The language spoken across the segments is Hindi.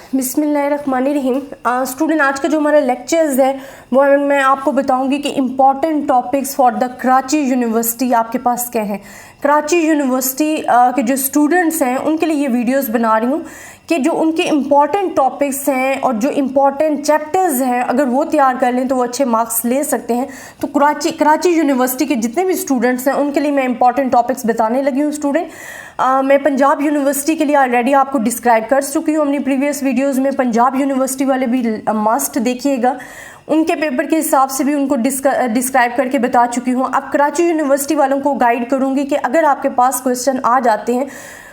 बिस्मिल्लाहिर्रहमानिर्रहीम। स्टूडेंट, आज का जो हमारा लेक्चर्स है वो मैं आपको बताऊंगी कि important topics for the Karachi university आपके पास क्या हैं। कराची यूनिवर्सिटी के जो स्टूडेंट्स हैं उनके लिए ये वीडियोस बना रही हूँ कि जो उनके इम्पॉर्टेंट टॉपिक्स हैं और जो इम्पॉर्टेंट चैप्टर्स हैं अगर वो तैयार कर लें तो वो अच्छे मार्क्स ले सकते हैं। तो कराची यूनिवर्सिटी के जितने भी स्टूडेंट्स हैं उनके लिए मैं इम्पॉर्टेंट टॉपिक्स बताने लगी हूँ। स्टूडेंट, मैं पंजाब यूनिवर्सिटी के लिए ऑलरेडी आपको डिस्क्राइब कर चुकी हूँ अपनी प्रीवियस वीडियोस में। पंजाब यूनिवर्सिटी वाले भी मस्ट देखिएगा, उनके पेपर के हिसाब से भी उनको डिस्क्राइब करके बता चुकी हूँ। अब कराची यूनिवर्सिटी वालों को गाइड करूँगी कि अगर आपके पास क्वेश्चन आ जाते हैं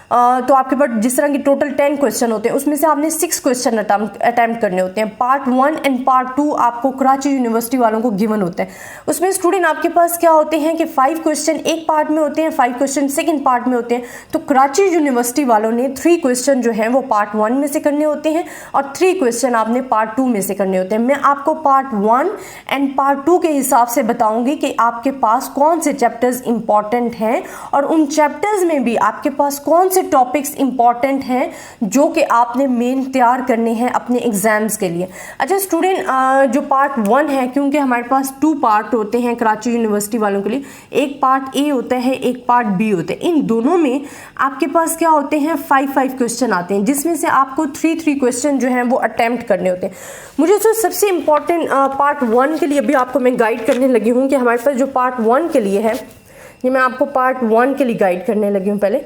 तो आपके पास जिस तरह की टोटल 10 क्वेश्चन होते हैं उसमें से आपने 6 क्वेश्चन अटैम्प्ट करने होते हैं। पार्ट 1 एंड पार्ट 2 आपको कराची यूनिवर्सिटी वालों को गिवन होता है। उसमें स्टूडेंट आपके पास क्या होते हैं कि 5 क्वेश्चन एक पार्ट में होते हैं, 5 क्वेश्चन सेकंड पार्ट में होते हैं। तो कराची यूनिवर्सिटी वालों ने 3 क्वेश्चन जो हैं वो पार्ट 1 में से करने होते हैं और 3 क्वेश्चन आपने पार्ट 2 में से करने होते हैं। मैं आपको पार्ट 1 एंड पार्ट 2 के हिसाब से बताऊंगी कि आपके पास कौन से चैप्टर्स इंपॉर्टेंट हैं और उन चैप्टर्स में भी आपके पास कौन से टॉपिक्स इंपॉर्टेंट हैं जो कि आपने मेन तैयार करने हैं अपने एग्जाम्स के लिए। अच्छा स्टूडेंट, जो पार्ट 1 है, क्योंकि हमारे पास 2 पार्ट होते हैं कराची यूनिवर्सिटी वालों के लिए, एक पार्ट ए होता है, एक पार्ट बी होता है। इन दोनों में आपके पास क्या होते हैं 5 क्वेश्चन आते हैं, जिसमें से आपको 3 क्वेश्चन जो हैं वो अटेम्प्ट करने होते हैं। मुझे तो सबसे इंपॉर्टेंट पार्ट 1 के लिए भी आपको मैं गाइड करने लगी हूँ कि हमारे पास जो पार्ट 1 के लिए है, ये मैं आपको पार्ट 1 के लिए गाइड करने लगी हूँ पहले,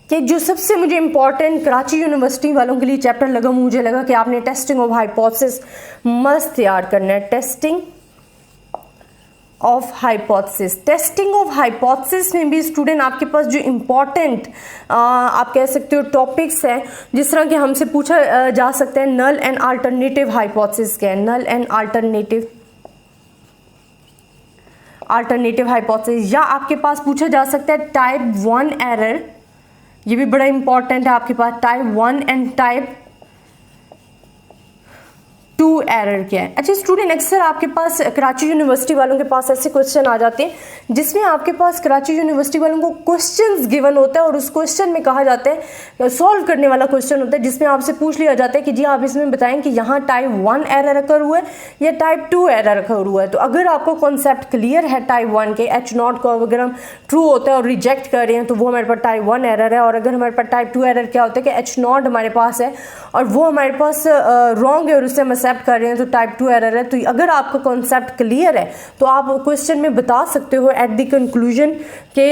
कि जो सबसे मुझे इंपॉर्टेंट कराची यूनिवर्सिटी वालों के लिए चैप्टर लगा, मुझे लगा कि आपने टेस्टिंग ऑफ हाइपोथेसिस मस्त तैयार करना है। Testing of hypothesis. Testing of hypothesis में भी स्टूडेंट आपके पास जो इम्पॉर्टेंट आप कह सकते हो टॉपिक्स हैं, जिस तरह के हमसे पूछा जा सकता है नल एंड अल्टरनेटिव हाइपोथेसिस क्या है। नल एंड अल्टरनेटिव हाइपोथेसिस, या आपके पास पूछा जा सकता है टाइप 1 एरर, ये भी बड़ा इंपॉर्टेंट है आपके पास। टाइप 1 एंड टाइप 2 एरर क्या है। अच्छा स्टूडेंट, अक्सर आपके पास कराची यूनिवर्सिटी वालों के पास ऐसे क्वेश्चन आ जाते हैं जिसमें आपके पास कराची यूनिवर्सिटी वालों को क्वेश्चंस गिवन होता है और उस क्वेश्चन में कहा जाता है सॉल्व करने वाला क्वेश्चन होता है, जिसमें आपसे पूछ लिया जाता है कि जी आप इसमें बताएं कि यहाँ टाइप 1 एरर अकर हुआ है या टाइप 2 एरर अकर हुआ है। तो अगर आपको कॉन्सेप्ट क्लियर है टाइप 1 के, H0 को अगर हम ट्रू होता है और रिजेक्ट कर रहे हैं तो वो हमारे पास टाइप 1 एरर है, और अगर हमारे पास टाइप 2 एरर क्या होता है कि H0 हमारे पास है और वो हमारे पास रॉन्ग है और उससे हम एक्सेप्ट कर रहे हैं तो टाइप 2 एरर है। तो अगर आपका कॉन्सेप्ट क्लियर है तो आप क्वेश्चन में बता सकते हो एट द कंक्लूजन के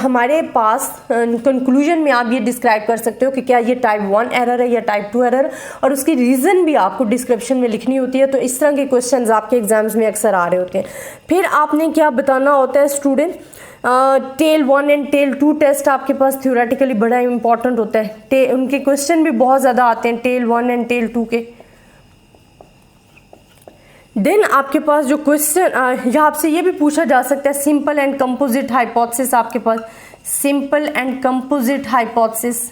हमारे पास कंक्लूजन में आप ये डिस्क्राइब कर सकते हो कि क्या ये टाइप 1 एरर है या टाइप 2 एरर, और उसकी रीज़न भी आपको डिस्क्रिप्शन में लिखनी होती है। तो इस तरह के क्वेश्चंस आपके एग्जाम्स में अक्सर आ रहे होते हैं। फिर आपने क्या बताना होता है student, tail 1 and tail 2 test आपके पास थ्योरेटिकली बड़ा इंपॉर्टेंट होता है। उनके क्वेश्चन भी बहुत ज़्यादा आते हैं टेल 1 एंड टेल 2 के। देन आपके पास जो क्वेश्चन या आपसे ये भी पूछा जा सकता है सिंपल एंड कंपोजिट हाइपोथेसिस। आपके पास सिंपल एंड कंपोजिट हाइपोथेसिस,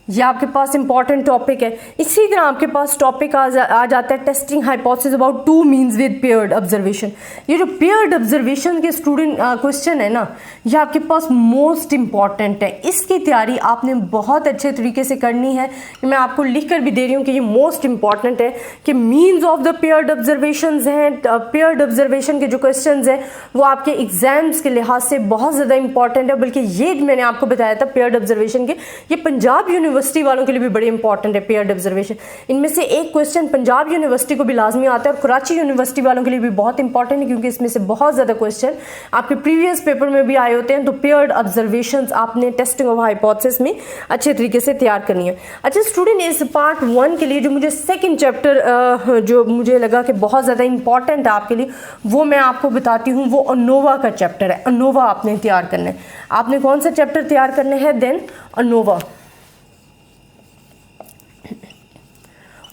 ये आपके पास इंपॉर्टेंट टॉपिक है। इसी तरह आपके पास टॉपिक आ जाता है testing hypothesis about 2 means with paired observation. ये जो पेयर्ड ऑब्जर्वेशन के स्टूडेंट क्वेश्चन है ना, ये आपके पास मोस्ट इंपॉर्टेंट है। इसकी तैयारी आपने बहुत अच्छे तरीके से करनी है। मैं आपको लिख कर भी दे रही हूँ कि ये मोस्ट इंपॉर्टेंट है कि means of the paired observation हैं। पेयर्ड ऑब्जर्वेशन के जो क्वेश्चन हैं वो आपके एग्जाम्स के लिहाज से बहुत ज़्यादा इंपॉर्टेंट है, बल्कि ये मैंने आपको बताया था पेयर्ड ऑब्जर्वेशन के, ये पंजाब यूनिवर्सिटी वालों के लिए भी बड़े इंपॉर्टेंट है पेयर्ड ऑब्जर्वेशन। इनमें से एक क्वेश्चन पंजाब यूनिवर्सिटी को भी लाजमी आता है और कराची यूनिवर्सिटी वालों के लिए भी बहुत इंपॉर्टेंट है, क्योंकि इसमें से बहुत ज़्यादा क्वेश्चन आपके प्रीवियस पेपर में भी आए होते हैं। तो पेयर्ड ऑब्जर्वेशंस आपने टेस्टिंग ऑफ हाइपोथेसिस में अच्छे तरीके से तैयार करनी है। अच्छा स्टूडेंट, इस पार्ट 1 के लिए जो मुझे सेकेंड चैप्टर जो मुझे लगा कि बहुत ज़्यादा इंपॉर्टेंट है आपके लिए, वो मैं आपको बताती हूँ। वो अनोवा का चैप्टर है। अनोवा आपने तैयार करना है। आपने कौन सा चैप्टर तैयार करना है? Then ANOVA.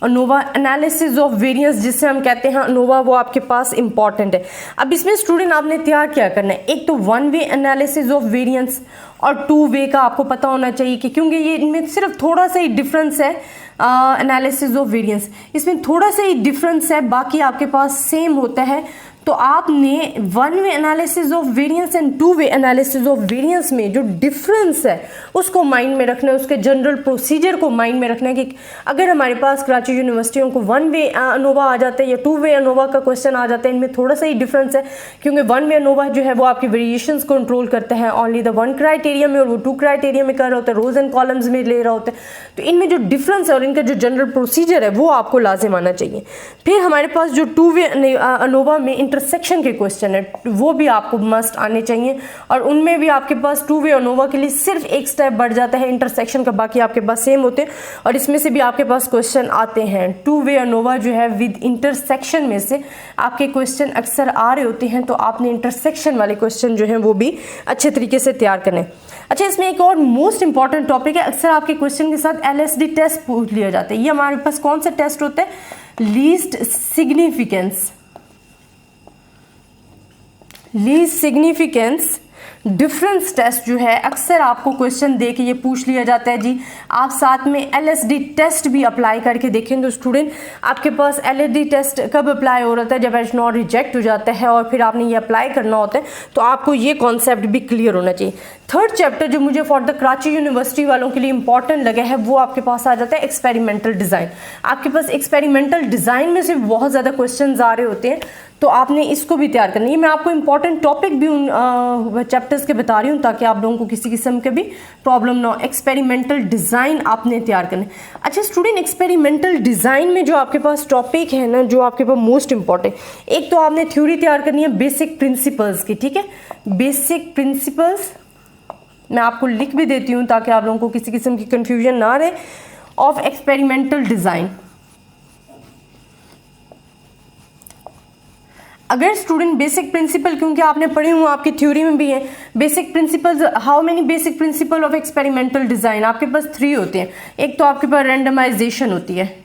ANOVA analysis of variance जिसे हम कहते हैं अनोवा, वो आपके पास इंपॉर्टेंट है। अब इसमें स्टूडेंट आपने तैयार क्या करना है, एक तो 1 वे एनालिसिस ऑफ वेरिएंस और 2 वे का आपको पता होना चाहिए कि क्योंकि ये इनमें सिर्फ थोड़ा सा ही डिफरेंस है। एनालिसिस ऑफ वेरिएंस इसमें थोड़ा सा ही डिफरेंस है, बाकी आपके पास सेम होता है। तो आपने one way analysis of variance and two way analysis of variance में जो डिफरेंस है उसको माइंड में रखना है, उसके जनरल प्रोसीजर को माइंड में रखना है कि अगर हमारे पास कराची यूनिवर्सिटियों को वन वे अनोवा आ जाता है या टू वे अनोवा का क्वेश्चन आ जाता है, इनमें थोड़ा सा ही डिफरेंस है, क्योंकि वन वे अनोवा जो है वो आपकी वेरिएशंस कंट्रोल करता है ओनली द वन क्राइटेरिया में, और वो टू क्राइटेरिया में कर रहा होता है, रोज एंड कॉलम्स में ले रहा होता है। तो इनमें जो डिफरेंस है और इनका जो जनरल प्रोसीजर है वो आपको लाजिम आना चाहिए। फिर हमारे पास जो टू वे अनोवा में इंटरसेक्शन के क्वेश्चन है वो भी आपको मस्ट आने चाहिए, और उनमें भी आपके पास टू वे अनोवा के लिए सिर्फ एक स्टेप बढ़ जाता है इंटरसेक्शन का, बाकी आपके पास सेम होते हैं, और इसमें से भी आपके पास क्वेश्चन आते हैं। टू वे अनोवा जो है विद इंटरसेक्शन में से आपके क्वेश्चन अक्सर आ रहे होते हैं, तो आपने इंटरसेक्शन वाले क्वेश्चन जो हैं वो भी अच्छे तरीके से तैयार करने। अच्छा, इसमें एक और मोस्ट इंपॉर्टेंट टॉपिक है, अक्सर आपके क्वेश्चन के साथ LSD टेस्ट पूछ लिया जाता है। ये हमारे पास कौन सा टेस्ट होता है? लीस्ट सिग्निफिकेंस डिफरेंस टेस्ट जो है अक्सर आपको क्वेश्चन दे के ये पूछ लिया जाता है जी। आप साथ में LSD टेस्ट भी अप्लाई करके देखें तो स्टूडेंट आपके पास LSD टेस्ट कब अप्लाई हो रहा है? जब H0 रिजेक्ट हो जाता है और फिर आपने ये अप्लाई करना होता है, तो आपको ये कॉन्सेप्ट भी क्लियर होना चाहिए। थर्ड चैप्टर जो मुझे फॉर द कराची यूनिवर्सिटी वालों के लिए इंपॉर्टेंट लगा है वो आपके पास आ जाता है एक्सपेरिमेंटल डिज़ाइन। आपके पास एक्सपेरिमेंटल डिज़ाइन में से बहुत ज़्यादा क्वेश्चन आ रहे होते हैं, तो आपने इसको भी तैयार करना है। मैं आपको इंपॉर्टेंट टॉपिक भी उन चैप्टर्स के बता रही हूँ ताकि आप लोगों को किसी किस्म के भी प्रॉब्लम ना हो। एक्सपेरिमेंटल डिज़ाइन आपने तैयार करना है। अच्छा स्टूडेंट, एक्सपेरिमेंटल डिज़ाइन में जो आपके पास टॉपिक है ना, जो आपके पास मोस्ट इंपॉर्टेंट, एक तो आपने थ्योरी तैयार करनी है बेसिक प्रिंसिपल्स की, ठीक है। बेसिक प्रिंसिपल्स मैं आपको लिख भी देती हूँ ताकि आप लोगों को किसी किस्म की कंफ्यूजन ना रहे, ऑफ एक्सपेरिमेंटल डिज़ाइन। अगर स्टूडेंट बेसिक प्रिंसिपल, क्योंकि आपने पढ़े हुए आपकी थ्योरी में भी है basic principles, how many basic principle of experimental design? आपके पास 3 होते हैं। एक तो आपके पास रैंडमाइजेशन होती है,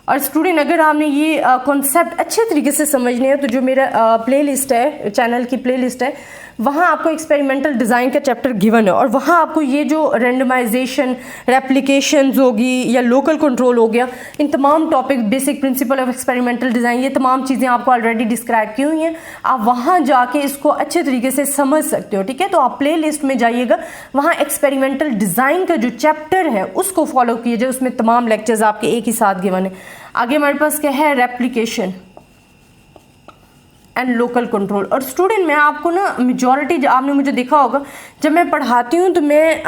और स्टूडेंट अगर आपने ये कॉन्सेप्ट अच्छे तरीके से समझने हैं तो जो मेरा प्लेलिस्ट है, चैनल की प्लेलिस्ट है, वहाँ आपको एक्सपेरिमेंटल डिज़ाइन का चैप्टर गिवन है, और वहाँ आपको ये जो रेंडमाइजेशन, रेप्लिकेशंस होगी या लोकल कंट्रोल हो गया, इन तमाम topic, basic principle of experimental design, ये तमाम चीज़ें आपको ऑलरेडी डिस्क्राइब की हुई हैं। आप वहाँ जाके इसको अच्छे तरीके से समझ सकते हो, ठीक है। तो आप प्ले लिस्ट में जाइएगा, वहाँ एक्सपेरिमेंटल डिज़ाइन का जो चैप्टर है उसको फॉलो कीजिए, उसमें तमाम लेक्चर्स आपके एक ही साथ गिवन है। आगे हमारे पास क्या है? Replication and local control. और स्टूडेंट मैं आपको ना मेजॉरिटी, आपने मुझे देखा होगा जब मैं पढ़ाती हूँ तो मैं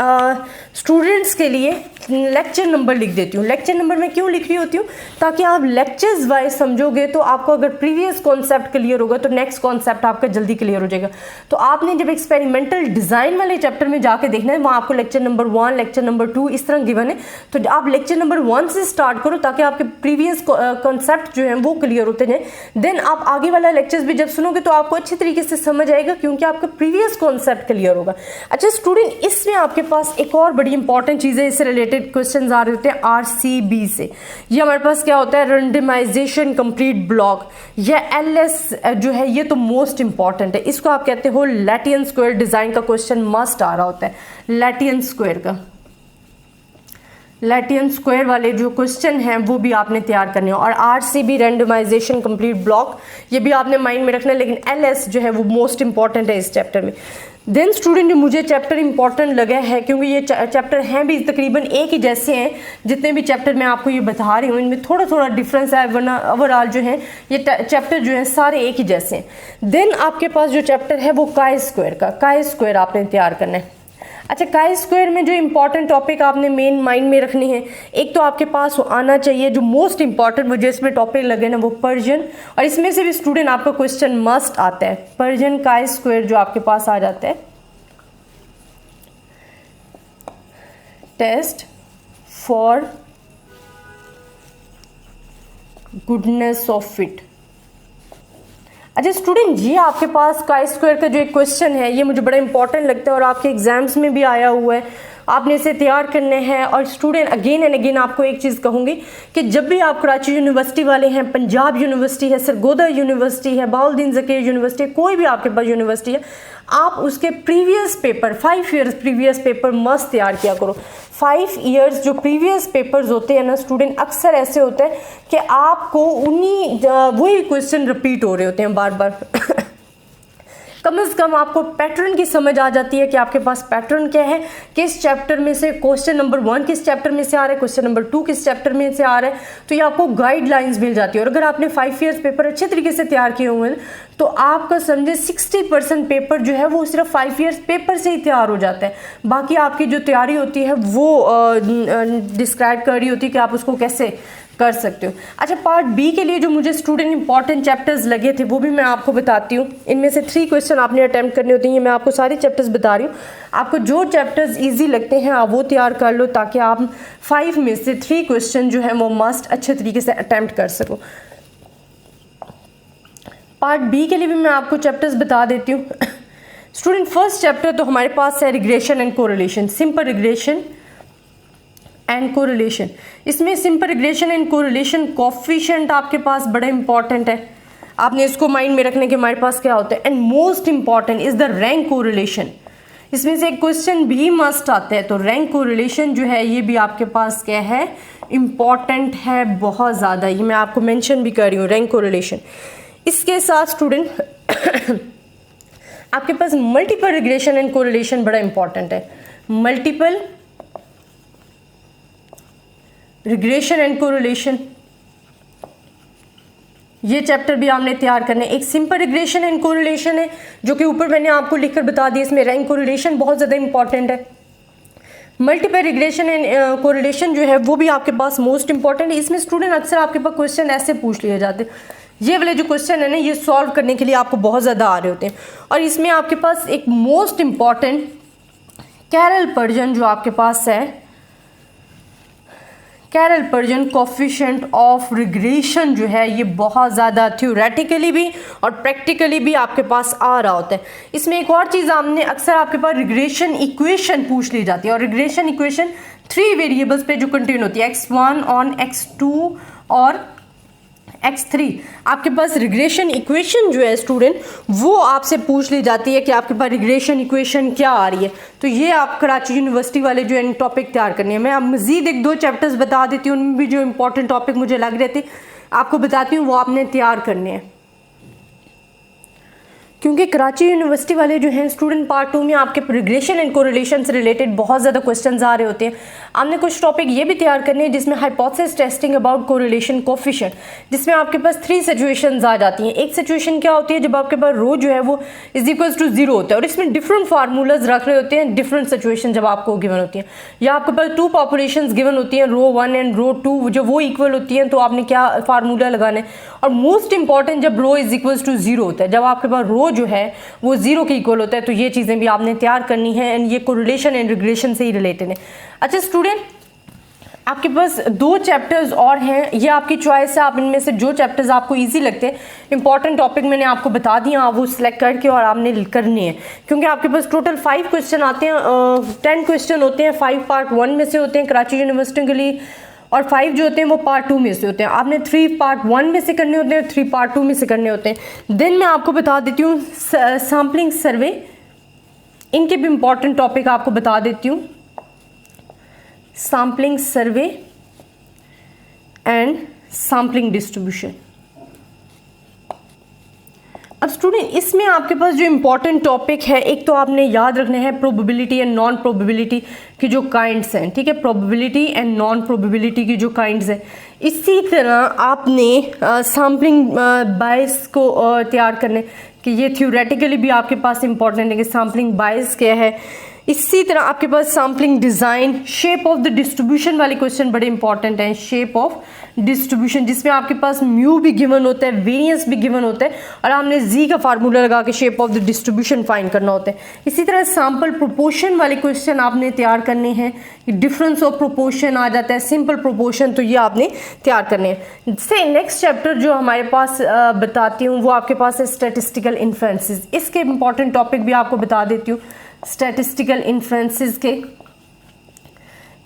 स्टूडेंट्स के लिए लेक्चर नंबर लिख देती हूँ। लेक्चर नंबर मैं क्यों लिख रही होती हूँ? ताकि आप लेक्चर्स वाइज समझोगे तो आपको अगर प्रीवियस कॉन्सेप्ट क्लियर होगा तो नेक्स्ट कॉन्सेप्ट आपका जल्दी क्लियर हो जाएगा। तो आपने जब एक्सपेरिमेंटल डिज़ाइन वाले चैप्टर में जाके देखना है, वहाँ आपको लेक्चर नंबर 1, लेक्चर नंबर 2 इस तरह गिवन है, तो आप लेक्चर नंबर 1 से स्टार्ट करो ताकि आपके प्रीवियस कॉन्सेप्ट जो है वो क्लियर होते जाए। देन आप आगे वाला लेक्चर्स भी जब सुनोगे तो आपको अच्छी तरीके से समझ आएगा, क्योंकि आपका प्रीवियस कॉन्सेप्ट क्लियर होगा। अच्छा स्टूडेंट, इसमें आपके पास एक और बड़ी इंपॉर्टेंट चीज़ है, इससे रिलेटेड क्वेश्चंस आ रहे होते हैं RCB से। ये हमारे पास क्या होता है? रैंडमाइजेशन कंप्लीट ब्लॉक, या LS जो है ये तो मोस्ट इंपॉर्टेंट है। इसको आप कहते हो लैटियन स्क्वायर डिज़ाइन का क्वेश्चन मस्ट आ रहा होता है। लैटियन स्क्वायर वाले जो क्वेश्चन हैं वो भी आपने तैयार करने हैं, और RCB रैंडमाइजेशन कंप्लीट ब्लॉक ये भी आपने माइंड में रखना है, लेकिन LS जो है वो मोस्ट इंपॉर्टेंट है इस चैप्टर में। देन स्टूडेंट, जो मुझे चैप्टर इंपॉर्टेंट लगा है, क्योंकि ये चैप्टर हैं भी तकरीबन एक ही जैसे हैं, जितने भी चैप्टर मैं आपको ये बता रही हूँ इनमें थोड़ा थोड़ा डिफरेंस है, वरना ओवरऑल जो है ये चैप्टर जो है सारे एक ही जैसे हैं। देन आपके पास जो चैप्टर है वो काई स्क्वायर आपने तैयार करना है। अच्छा, काई स्क्वायर में जो इंपॉर्टेंट टॉपिक आपने मेन माइंड में रखने हैं, एक तो आपके पास आना चाहिए जो मोस्ट इंपॉर्टेंट मुझे इसमें टॉपिक लगे ना, वो पर्शियन, और इसमें से भी स्टूडेंट आपका क्वेश्चन मस्ट आता है पर्शियन काई स्क्वायर जो आपके पास आ जाता है। Test for goodness of fit. अच्छा स्टूडेंट, ये आपके पास काई स्क्वायर का जो एक क्वेश्चन है ये मुझे बड़ा इंपॉर्टेंट लगता है और आपके एग्जाम्स में भी आया हुआ है, आपने इसे तैयार करने हैं। और स्टूडेंट अगेन एंड अगेन आपको एक चीज़ कहूँगी कि जब भी आप कराची यूनिवर्सिटी वाले हैं, पंजाब यूनिवर्सिटी है, सरगोदा यूनिवर्सिटी है, बाउद्दीन ज़कीर यूनिवर्सिटी है, कोई भी आपके पास यूनिवर्सिटी है, आप उसके previous paper 5 years previous paper मस्त तैयार किया करो। 5 ईयर्स जो प्रीवियस पेपर्स होते हैं ना स्टूडेंट, अक्सर ऐसे होता है कि आपको उन्हीं वही क्वेश्चन रिपीट हो रहे होते हैं बार बार। कम से कम आपको पैटर्न की समझ आ जाती है कि आपके पास पैटर्न क्या है, किस चैप्टर में से क्वेश्चन नंबर 1 किस चैप्टर में से आ रहा है, क्वेश्चन नंबर 2 किस चैप्टर में से आ रहा है। तो ये आपको गाइडलाइंस मिल जाती है। और अगर आपने 5 ईयर्स पेपर अच्छे तरीके से तैयार किए हुए हैं तो आपका समझे 60% पेपर जो है वो सिर्फ 5 ईयर्स पेपर से ही तैयार हो जाता है। बाकी आपकी जो तैयारी होती है वो डिस्क्राइब कर रही होती है कि आप उसको कैसे कर सकते हो। अच्छा, पार्ट बी के लिए जो मुझे स्टूडेंट इंपॉर्टेंट चैप्टर्स लगे थे वो भी मैं आपको बताती हूँ। इनमें से 3 क्वेश्चन आपने अटेम्प्ट करने होते हैं। ये मैं आपको सारे चैप्टर्स बता रही हूँ। आपको जो चैप्टर्स इजी लगते हैं आप वो तैयार कर लो ताकि आप 5 में से 3 क्वेश्चन जो है वो मस्ट अच्छे तरीके से अटेम्प्ट कर सको। पार्ट बी के लिए भी मैं आपको चैप्टर्स बता देती हूँ। स्टूडेंट फर्स्ट चैप्टर तो हमारे पास है regression and correlation, simple regression and correlation. इसमें simple regression and correlation coefficient आपके पास बड़ा इंपॉर्टेंट है, आपने इसको माइंड में रखने के हमारे पास क्या होता है। And most important is the rank correlation. इसमें से एक क्वेश्चन भी मस्ट आता है, तो रैंक कोरिलेशन जो है ये भी आपके पास क्या है, इंपॉर्टेंट है बहुत ज़्यादा। ये मैं आपको मेंशन भी कर रही हूँ, रैंक कोरिलेशन। इसके साथ स्टूडेंट आपके पास मल्टीपल रिग्रेशन एंड कोरिलेशन बड़ा इंपॉर्टेंट है। मल्टीपल रिग्रेशन एंड कोरिलेशन, ये चैप्टर भी आपने तैयार करने। एक सिंपल रिग्रेशन एंड कोरिलेशन है जो कि ऊपर मैंने आपको लिखकर बता दिया। इसमें रैंक कोरिलेशन बहुत ज़्यादा इंपॉर्टेंट है। मल्टीपल रिग्रेशन एंड कोरिलेशन जो है वो भी आपके पास मोस्ट इंपॉर्टेंट है। इसमें स्टूडेंट अक्सर आपके पास क्वेश्चन ऐसे पूछ लिए जाते हैं, ये वाले जो क्वेश्चन है ना ये सॉल्व करने के लिए आपको बहुत ज़्यादा आ रहे होते हैं। और इसमें आपके पास एक मोस्ट इंपॉर्टेंट कैरल-पर्जन जो आपके पास है, कैरल-पर्जन कोफिशिएंट ऑफ रिग्रेशन जो है ये बहुत ज़्यादा थ्योरेटिकली भी और प्रैक्टिकली भी आपके पास आ रहा होता है। इसमें एक और चीज़ आपने अक्सर आपके पास रिग्रेशन इक्वेशन पूछ ली जाती है। और रिग्रेशन इक्वेशन 3 वेरिएबल्स पे जो कंटेन होती है, x1 ऑन x2 और x3। आपके पास रिग्रेशन इक्वेशन जो है स्टूडेंट वो आपसे पूछ ली जाती है कि आपके पास रिग्रेशन इक्वेशन क्या आ रही है। तो ये आप कराची यूनिवर्सिटी वाले जो है टॉपिक तैयार करनी है। मैं अब मज़ीद 1-2 चैप्टर्स बता देती हूँ, उनमें भी जो इंपॉर्टेंट टॉपिक मुझे लग रहे थे आपको बताती हूँ, वो आपने तैयार करने हैं। क्योंकि कराची यूनिवर्सिटी वाले जो हैं स्टूडेंट पार्ट 2 में आपके रिग्रेशन एंड कोरिलेशन से रिलेटेड बहुत ज़्यादा क्वेश्चंस आ रहे होते हैं। आपने कुछ टॉपिक ये भी तैयार करने हैं जिसमें hypothesis testing about correlation coefficient, जिसमें आपके पास 3 सिचुएशंस आ जाती हैं। एक सिचुएशन क्या होती है जब आपके पास रो जो है वो इज इक्वल्स टू 0 होता है और इसमें डिफरेंट फार्मूलाज रख रहे होते हैं डिफरेंट सिचुएशन जब आपको गिवन होती हैं, या आपके पास 2 पॉपुलेशंस गिवन होती हैं, रो 1 एंड रो 2, जब वो इक्वल होती हैं तो आपने क्या फार्मूला लगाना है। और मोस्ट इंपॉर्टेंट जब रो इज इक्वल्स टू 0 होता है, जब आपके पास रो जो है वो 0 के इक्वल होता है, तो ये चीज़ें भी आपने तैयार करनी है। एंड ये कोरिलेशन एंड रिग्रेशन से ही रिलेटेड है। अच्छा स्टूडेंट, आपके पास 2 चैप्टर्स और हैं, ये आपकी चॉइस है। आप इनमें से जो चैप्टर्स आपको इजी लगते हैं, इंपॉर्टेंट टॉपिक मैंने आपको बता दिया, आप वो सिलेक्ट करके और आपने करनी है। क्योंकि आपके पास टोटल 5 क्वेश्चन आते हैं, 10 क्वेश्चन होते हैं, 5 पार्ट 1 में से होते हैं कराची यूनिवर्सिटी के लिए और 5 जो होते हैं वो पार्ट 2 में से होते हैं। आपने 3 पार्ट 1 में से करने होते हैं, 3 पार्ट 2 में से करने होते हैं। देन मैं आपको बता देती हूँ सैम्पलिंग सर्वे, इनके भी इंपॉर्टेंट टॉपिक आपको बता देती हूँ। Sampling survey and sampling distribution. अब स्टूडेंट इसमें आपके पास जो इम्पॉर्टेंट टॉपिक है, एक तो आपने याद रखना है प्रोबेबिलिटी एंड नॉन प्रोबेबिलिटी की जो काइंड्स हैं, ठीक है, प्रोबेबिलिटी एंड नॉन प्रोबेबिलिटी की जो काइंड्स हैं। इसी तरह आपने सैम्पलिंग बायस को तैयार करने कि ये थ्योरेटिकली भी आपके पास इंपॉर्टेंट है कि सैम्पलिंग बायस क्या है। इसी तरह आपके पास sampling design, shape of the distribution वाले क्वेश्चन बड़े इंपॉर्टेंट हैं। शेप ऑफ डिस्ट्रीब्यूशन जिसमें आपके पास म्यू भी गिवन होता है, वेरिएंस भी गिवन होता है और आपने जी का फार्मूला लगा के shape of the distribution find करना होता है। इसी तरह सैम्पल प्रोपोर्शन वाले क्वेश्चन आपने तैयार करने हैं। डिफरेंस ऑफ प्रोपोर्शन आ जाता है, सिंपल प्रोपोर्शन, तो ये आपने तैयार करने हैं। से नेक्स्ट चैप्टर जो हमारे पास बताती हूँ वो आपके पास है स्टैटिस्टिकल इन्फ्रेंसेस। इसके इंपॉर्टेंट टॉपिक भी आपको बता देती हूँ। स्टैटिस्टिकल इन्फ्रेंसेस के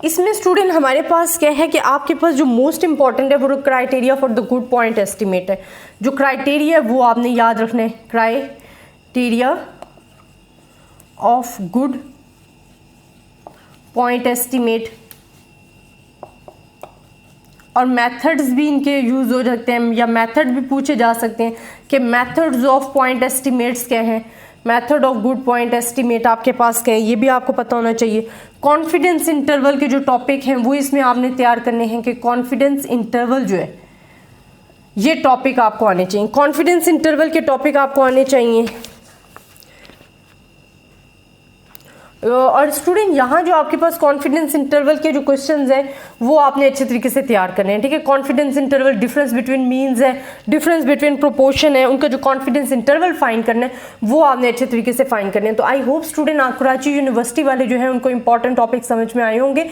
इसमें स्टूडेंट हमारे पास क्या है कि आपके पास जो मोस्ट इंपॉर्टेंट है वो criteria for the good point estimate है। जो क्राइटेरिया है वो आपने याद रखना है, criteria of good point estimate. और मेथड्स भी इनके यूज़ हो सकते हैं या मेथड भी पूछे जा सकते हैं कि मेथड्स ऑफ पॉइंट एस्टिमेट्स क्या हैं, method of good point estimate आपके पास क्या है, ये भी आपको पता होना चाहिए। कॉन्फिडेंस इंटरवल के जो टॉपिक हैं वो इसमें आपने तैयार करने हैं कि कॉन्फिडेंस इंटरवल जो है ये टॉपिक आपको आने चाहिए, कॉन्फिडेंस इंटरवल के टॉपिक आपको आने चाहिए। और स्टूडेंट यहाँ जो आपके पास कॉन्फिडेंस इंटरवल के जो क्वेश्चंस हैं वो आपने अच्छे तरीके से तैयार करने हैं, ठीक है। Confidence interval, difference between means है, डिफरेंस बिटवीन प्रोपोर्शन है, उनका जो कॉन्फिडेंस इंटरवल फाइंड करना है वो आपने अच्छे तरीके से फाइंड करने हैं। तो I hope student Karachi university वाले जो है उनको इंपॉर्टेंट टॉपिक समझ में आए होंगे।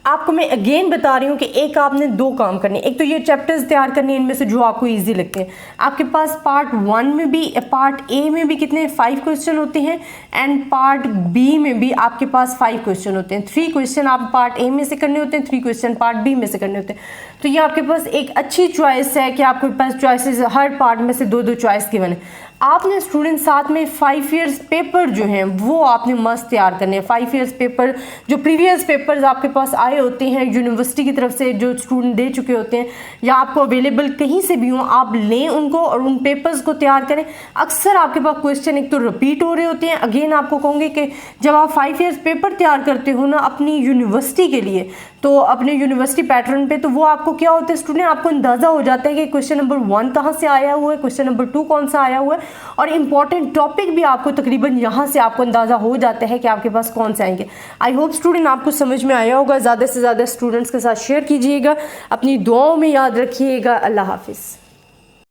आपको मैं अगेन बता रही हूँ कि एक आपने दो काम करने, एक तो ये चैप्टर्स तैयार करने हैं इनमें से जो आपको इजी लगते हैं। आपके पास पार्ट 1 में भी, पार्ट ए में भी कितने 5 क्वेश्चन होते हैं एंड पार्ट बी में भी आपके पास 5 क्वेश्चन होते हैं। 3 क्वेश्चन आप पार्ट ए में से करने होते हैं, 3 क्वेश्चन पार्ट बी में से करने होते हैं। तो ये आपके पास एक अच्छी चॉइस है कि आपके पास चॉइसेस हर पार्ट में से 2-2 चॉइस गिवन है। आपने स्टूडेंट साथ में 5 ईयर्स पेपर जो हैं वो आपने मस्त तैयार करने हैं। 5 ईयर्स पेपर जो प्रीवियस पेपर्स आपके पास आए होते हैं यूनिवर्सिटी की तरफ से जो स्टूडेंट दे चुके होते हैं या आपको अवेलेबल कहीं से भी हों, आप लें उनको और उन पेपर्स को तैयार करें। अक्सर आपके पास क्वेश्चन एक तो रिपीट हो रहे होते हैं। अगेन आपको कहूँगी कि जब आप 5 ईयर्स पेपर तैयार करते हो ना अपनी यूनिवर्सिटी के लिए, तो अपने यूनिवर्सिटी पैटर्न पे, तो वो आपको क्या होता है स्टूडेंट, आपको अंदाज़ा हो जाता है कि क्वेश्चन नंबर 1 कहाँ से आया हुआ है, क्वेश्चन नंबर 2 कौन सा आया हुआ है, और इंपॉर्टेंट टॉपिक भी आपको तकरीबन यहाँ से आपको अंदाज़ा हो जाता है कि आपके पास कौन से आएंगे। आई होप स्टूडेंट आपको समझ में आया होगा। ज़्यादा से ज़्यादा स्टूडेंट्स के साथ शेयर कीजिएगा, अपनी दुआओं में याद रखिएगा। अल्लाह हाफिज़।